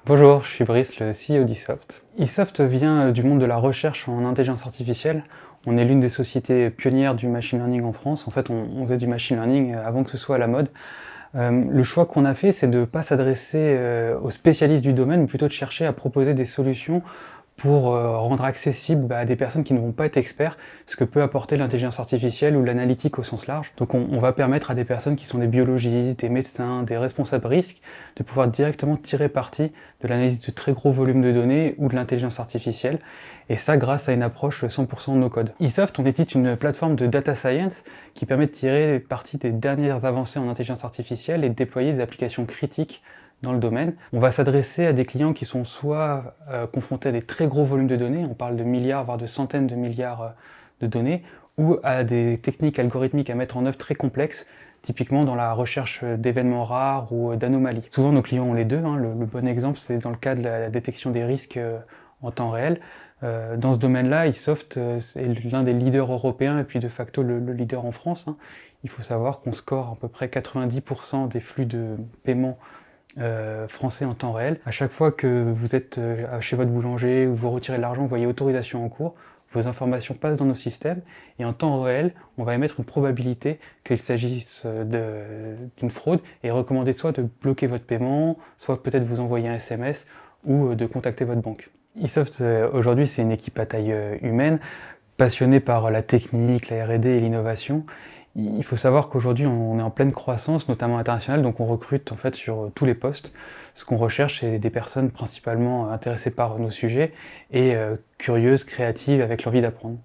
Bonjour, je suis Brice, le CEO d'eSoft. eSoft vient du monde de la recherche en intelligence artificielle. On est l'une des sociétés pionnières du machine learning en France. En fait, on faisait du machine learning avant que ce soit à la mode. Le choix qu'on a fait, c'est de ne pas s'adresser aux spécialistes du domaine, mais plutôt de chercher à proposer des solutions pour rendre accessible à des personnes qui ne vont pas être experts ce que peut apporter l'intelligence artificielle ou l'analytique au sens large. Donc on va permettre à des personnes qui sont des biologistes, des médecins, des responsables risques, de pouvoir directement tirer parti de l'analyse de très gros volumes de données ou de l'intelligence artificielle, et ça grâce à une approche 100% no-code. eSoft, on est une plateforme de data science qui permet de tirer parti des dernières avancées en intelligence artificielle et de déployer des applications critiques dans le domaine. On va s'adresser à des clients qui sont soit confrontés à des très gros volumes de données, on parle de milliards, voire de centaines de milliards de données, ou à des techniques algorithmiques à mettre en œuvre très complexes, typiquement dans la recherche d'événements rares ou d'anomalies. Souvent nos clients ont les deux, le bon exemple c'est dans le cas de la détection des risques en temps réel. Dans ce domaine-là, eSoft est l'un des leaders européens et puis de facto le leader en France. Il faut savoir qu'on score à peu près 90% des flux de paiement français en temps réel. À chaque fois que vous êtes chez votre boulanger ou vous retirez de l'argent, vous voyez autorisation en cours, vos informations passent dans nos systèmes et en temps réel, on va émettre une probabilité qu'il s'agisse d'une fraude et recommander soit de bloquer votre paiement, soit peut-être vous envoyer un SMS ou de contacter votre banque. eSoft aujourd'hui c'est une équipe à taille humaine, passionnée par la technique, la R&D et l'innovation. Il faut savoir qu'aujourd'hui on est en pleine croissance, notamment internationale, donc on recrute en fait sur tous les postes. Ce qu'on recherche, c'est des personnes principalement intéressées par nos sujets et curieuses, créatives, avec l'envie d'apprendre.